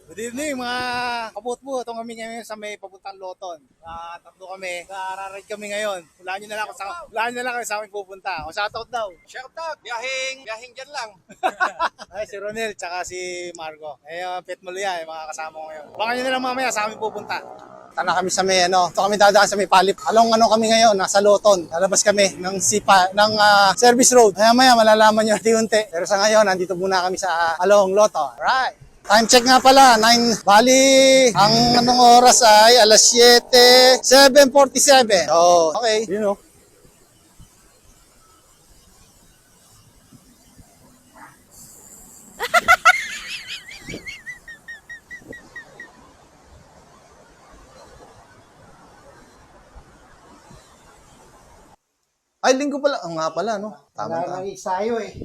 Good evening mga kabutbo. Ito kami ngayon sa may papuntang Loton. Tatlo kami. Ride kami ngayon. Hulaan nyo na lang kung saan kami pupunta. O shoutout daw. Shoutout! Biyahing dyan lang. Ay, si Ronel tsaka si Marco. Pet Maluya, yung mga kasama ko ngayon. Baka nyo na lang mamaya saan kami pupunta. Tana kami sa may ito kami dadaan sa may Palip. Along kami ngayon, nasa Loton. Lalabas kami ng service road. Maya malalaman nyo unti-unti. Pero sa ngayon, nandito muna kami sa along Loton. Alright. Time check nga pala, 9. Bali, ang anong oras ay alas 7, 7:47. So, okay, you know. Ay, linggo pala. Ang nga pala, no? Tama na. Isayo eh.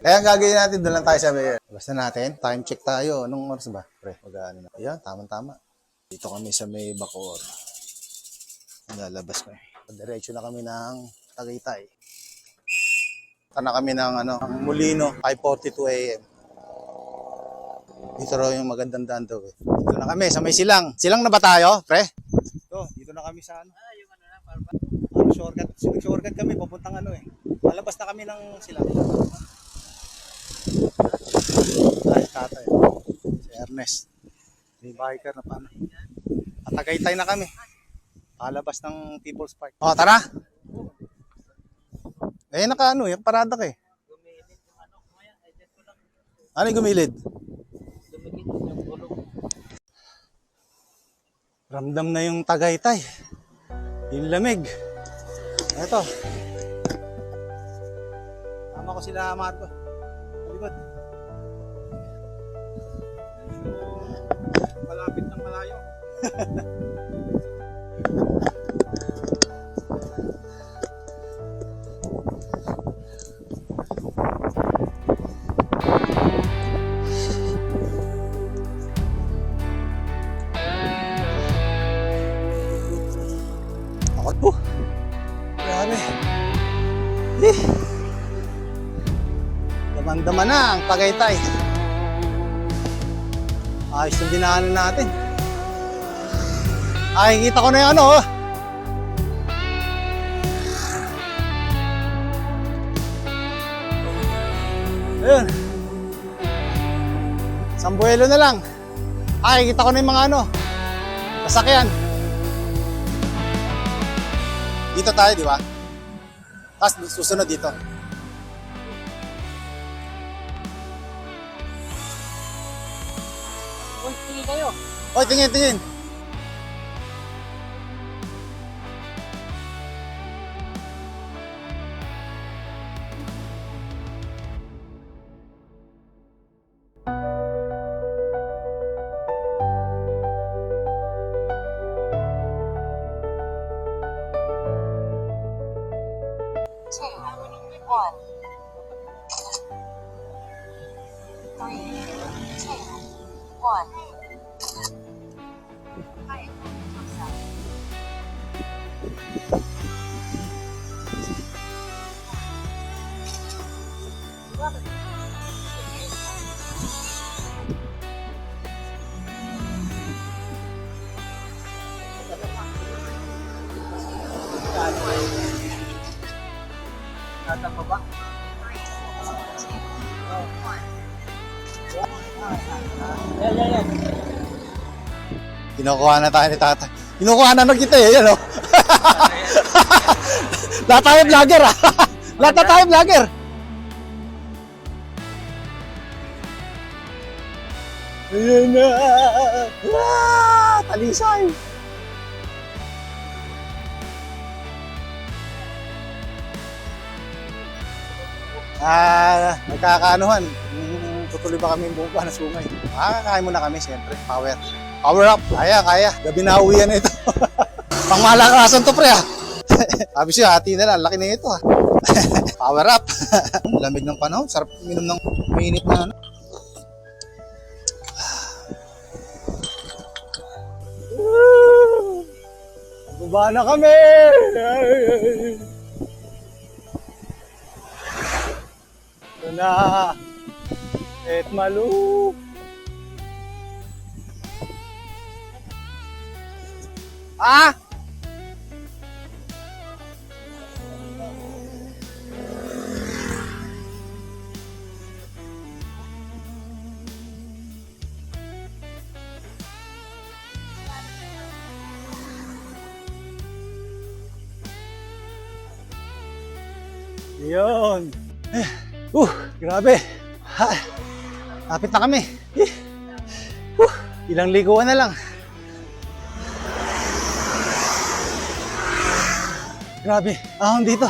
Kaya ang gagawin natin, doon lang tayo sa mayor. Basta natin, time check tayo. Anong oras ba? Pre, mag-ano na. Ayan, tama-tama. Dito kami sa may Bacoor. Lalabas ko eh. Diretso na kami ng Tagaytay. Na kami ng Molino, 5:42 AM. Dito raw yung magandang daan daw eh. Dito na kami sa may Silang. Silang na ba tayo, pre? Dito na kami sa shortcut kami, papuntang Malabas na kami ng Silang. Ay, tatay. Si Ernest. May biker na paano. At Tagaytay na kami. Palabas ng People's Park. O, tara! Eh, yung parada ka eh. Ano yung gumilid? Ramdam na yung Tagaytay. Yung lamig. Ito. Tama ko sila, Marco. Malikot. Malapit ng malayo. Akot po. Grabe. Daman-daman na ang Tagaytay. Ayos yung dinaanan natin. Ay, kita ko na yung Ayun. Sambuelo na lang. Ay, kita ko na yung mga sasakyan. Dito tayo, di ba? Tapos susunod dito. Uy, tingin kayo. Oy, tingin. Two, one, three, two, one. Tatang ba? Yan. Kinukuha na tayo ni tatay. Kinukuha na kita eh, yan o. Lahat tayo vlogger ah. Lahat na tayo vlogger. Ayan na. Talisay. Nagkakaanuhan. Tutuloy ba kami buong na sungay? Makakakain muna kami, siyempre. Power up. Kaya. Gabi na uwi yan ito. Pang malakasan to, pre, ah. Sabi siya, hati na lang. Laki na ito, ah. Power up. Lamig ng panahon. Sarap minom ng mainit na Baba na kami! Ito na! Et Malu! Ha? Yun. Grabe. Ha, lapit na kami. Ilang liguan na lang. Grabe, ahon dito.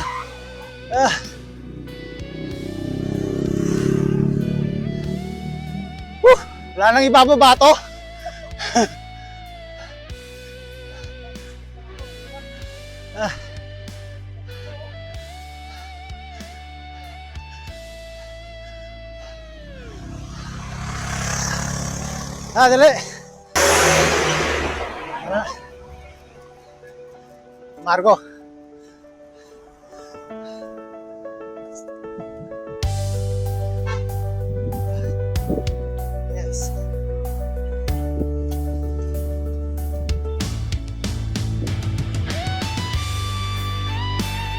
Wala nang ibababa to. Dali. Margo. Yes.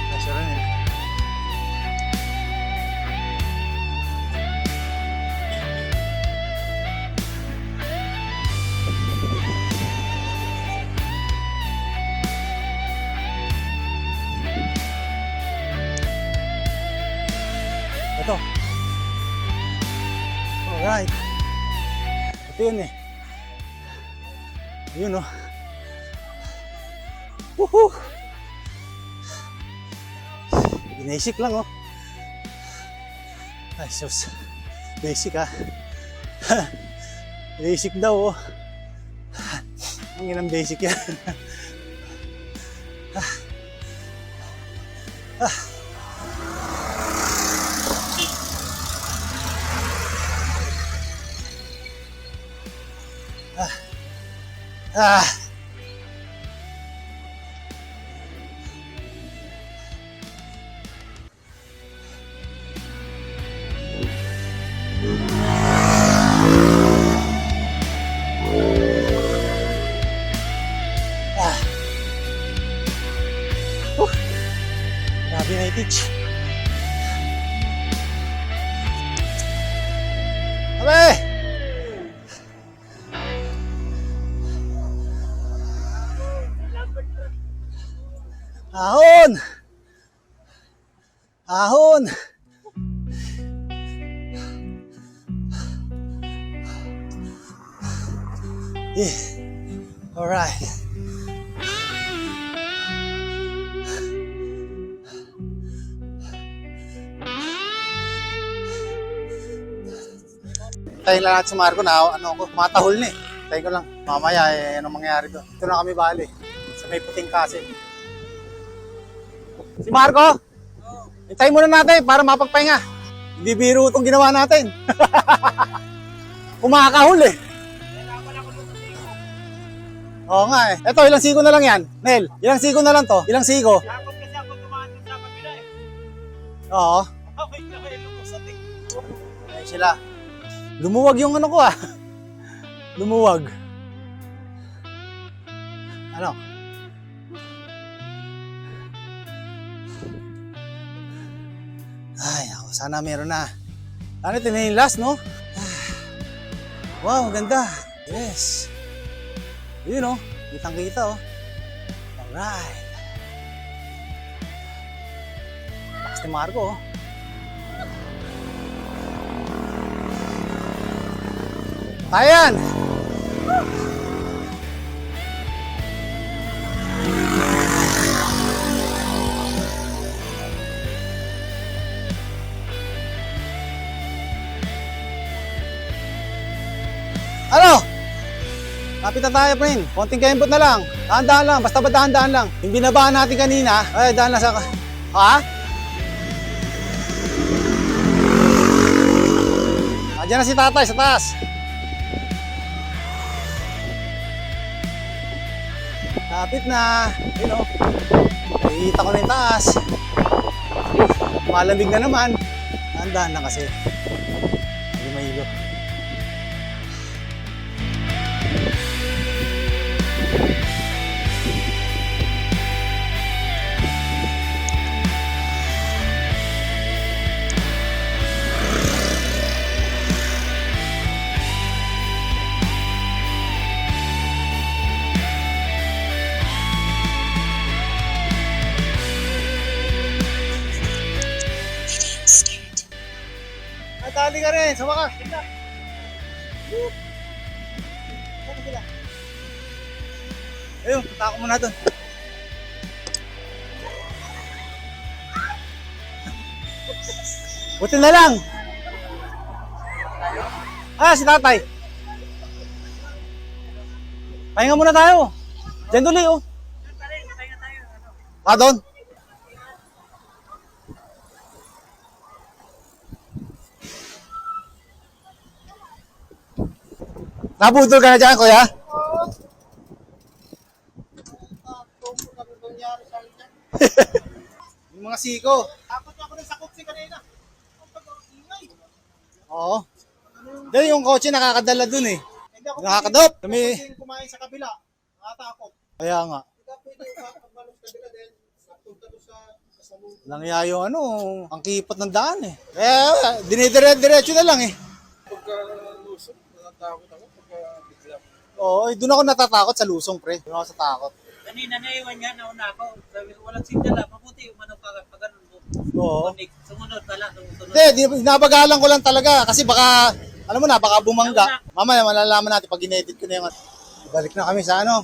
Kasya rin eh. Ito. Alright. Ito yun eh. Yun oh. Woohoo! Basic lang oh. Ay sus. Basic ah. Basic daw oh. Ang inang basic yan. Grabe na i-teach. Abe! Ahon! Ahon! Yeah. All right. Tayo lang natin si Marco na matahol na eh. Tayo ko lang. Mamaya anong mangyayari doon. Ito na kami bali. Sa may puting kasi. Si Marco! Hintayin muna natin para mapagpahinga. Hindi biro itong ginawa natin. Kumakahol eh. Oo nga eh. Eto, ilang sigo na lang yan. Nel, ilang sigo na lang to? Ilang sigo? Yakot kasi ako tumaan sa kabila eh. Oo. Okay na kayo lumusot eh. Ayun sila. Lumuwag yung ano ko ah. Lumuwag. Ano? Ay, ako, sana meron na. Ano, ito na yung last, no? Wow, ganda. Yes. Yun, no? Kitang-kita, oh. Alright. Lakas ni Marco, oh. Ayan! Ano? Kapit na tayo, friend. Konting kembot na lang. Dahan-dahan lang. Basta ba dahan-dahan lang. Yung binabaan natin kanina, ay dahan lang sa... Ha? Andiyan na si tatay sa taas. Kapit na. Yun o. Nakikita ko na yung taas. Malamig na naman. Dahan-dahan lang kasi. Hindi mahilo. sumali ka rin. Sama ka. Ayun, punta ako muna doon. Buti na lang. Ah, si tatay. Pahinga muna tayo. Diyan tuloy, oh. Ah, doon? Nabudol ka na dyan, kuya? Yung mga siko. Takot ako rin sa kutsi kanina. Ang pag-ingay. Oo. Dahil yung kotse nakakadala dun eh. Hindi ako Nakakadop. Kami. pwedeng kumain sa kabila. Nakatakot. Kaya nga. Hindi ako pwede pagbalong sa kabila dahil punta ko sa salud. Langya yung ano, ang kipot ng daan eh. Kaya dinidire-diretso na lang eh. Pagka lusok, natatakot ako. Pagka bigla. Oo, doon ako natatakot sa lusong pre. Doon ako sa takot. Kanina naiwan niya, nauna ako. Sabi ko, walang signal lang. Mabuti yung manong pag ganun mo. Oo. Sumunod pala, sumunod. Hindi, nabagalan ko lang talaga kasi baka, alam mo na, baka bumangga. Mamaya malalaman natin pag in-edit ko na yung balik na kami sa ano,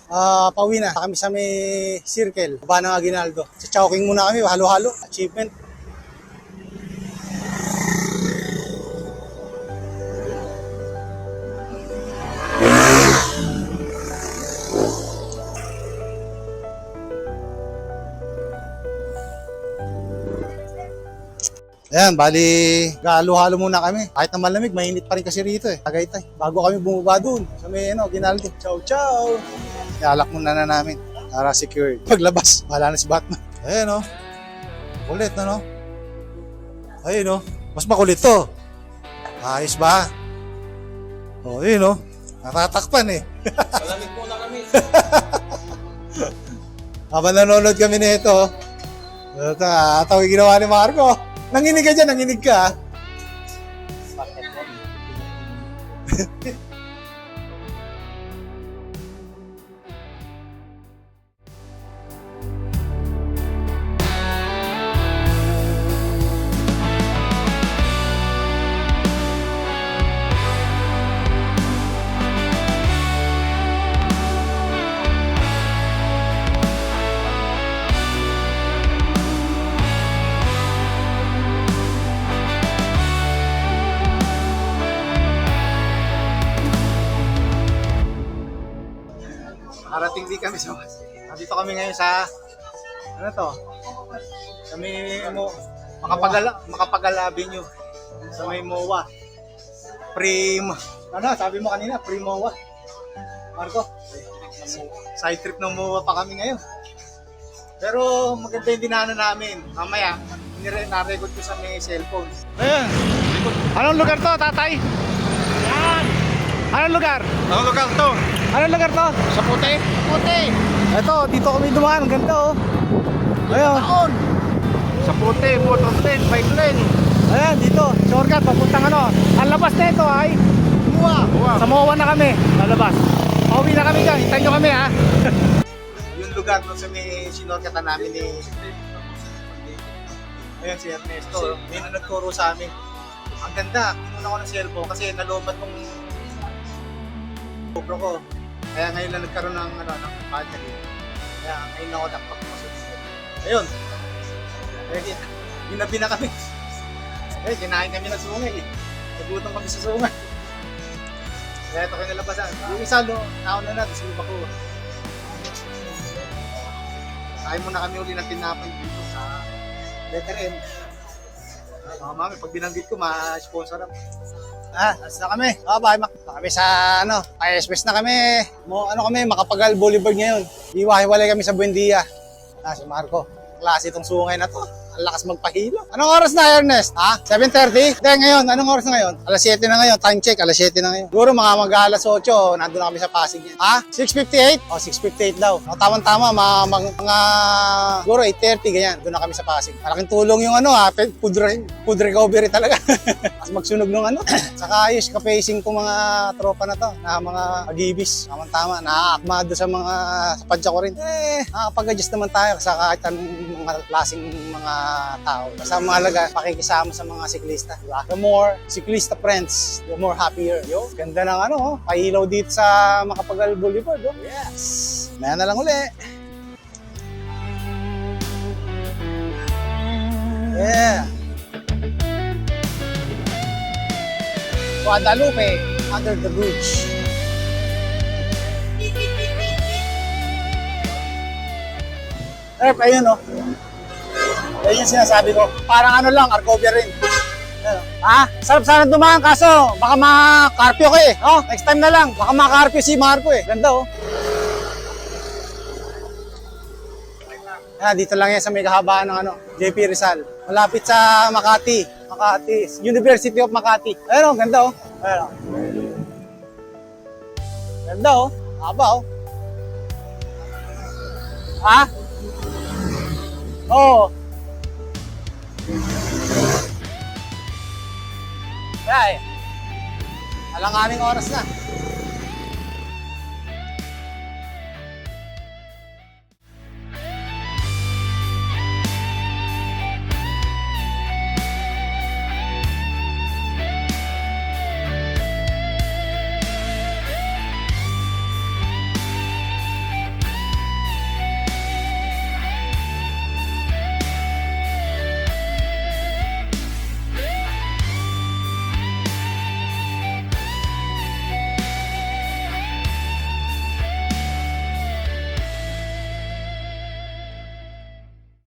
pauwi na. Kami sa may circle, baba ng Aguinaldo. Sa Chowking muna kami, halo-halo, achievement. Ayan, bali, halo-halo muna kami. Kahit na malamig, mainit pa rin kasi rito eh. Tagaytay. Bago kami bumaba dun sa may Aguinaldo. Ciao, ciao! Ialak muna na namin para secured. Paglabas, wala na si Batman. Ayan o. Kulit na no? Ayun o. Mas makulit to. Ayos ba? O, yun o. Natatakpan eh. Malamig muna kami. Habang nanonood kami nito, ito yung ginawa ni Marco. Nanginig ka dyan, nanginig ka. Parating di kami sa nandito kami ngayon sa ano to? Sa may Makapagala Avenue. Sa may MOA. Ano sabi mo kanina? Pre-MOA. Marco? Side trip ng MOA pa kami ngayon. Pero maganda yung dinaanan namin. Mamaya, na-record ko sa may cellphone. Ayun. Anong lugar to, tatay? Yan! Anong lugar? Ang lugar to. Anong lugar to? Sa puti. Puti. Ito, dito kami dumaan. Ang ganda oh. Ayun. Sa puti, motor lane, bike lane. Ayan, dito. Shortcut, papuntang ano. Ang labas na ito ay MOA. Sa MOA na kami. Lalabas. Pauwi na kami dyan. Hintayin nyo kami ha. Yung lugar doon sa may sinorkatan namin ni Ayan si Ernesto. May na nagturo sa amin. Ang ganda. Kinuna ko ng cellphone kasi nalobat kong GoPro ko. Kaya ngayon lang nagkaroon ng battery. Kaya ngayon ako nakapagpasok. Ayun. Ginabi na kami. Kinain kami ng sungay eh. Nagutom kami sa sungay. Kaya ito kinalabasan. Yung isa, nauna na, tapos lupa ko. Kain muna kami uli ng tinapay dito sa letter M. Mga mami, pag binanggit ko, ma-sponsor ako. Alas na kami. Bye, Mac. Kami sa, pa-express na kami. Kami, Makapagal Boulevard ngayon. Iwahiwalay kami sa Buendia. Si Marco. Klase itong sungay na to. Ang lakas magpahilo. Anong oras na, Ernest? 7:30? Hindi, ngayon. Anong oras na ngayon? Alas 7 na ngayon. Time check, alas 7 na ngayon. Siguro mga mag-alas 8, nandun na kami sa Pasig yan. 6:58? 6:58 daw. Tama-tama, mga siguro 8:30, ganyan. Doon na kami sa Pasig. Malaking tulong yung food recovery talaga. Mas magsunog nung Saka ayos, ka-facing ko mga tropa na to, na mga agibis. Tama-tama, naaakmado sa mga sa padya ko rin. Nakapag-adjust naman tayo sa kahit anong mga klaseng mga tao. Basta mahalaga, pakikisama sa mga siklista. Diba? The more siklista friends, the more happier. Yo, ganda ng pailaw dito sa Macapagal Boulevard. Oh. Yes! Maya na lang uli. Yeah! Guadalupe, under the bridge. Ayun Ayun yung sinasabi ko. Parang lang, Arcovia rin. Sarap sana dumaan kaso baka makakarpyo ko eh. Next time na lang, baka makakarpyo si Marco eh. Ganda dito lang yan sa may kahabaan ng JP Rizal. Malapit sa Makati. University of Makati. Ayun ganda Ayun Ganda Haba Oo. Kaya alanganing oras na.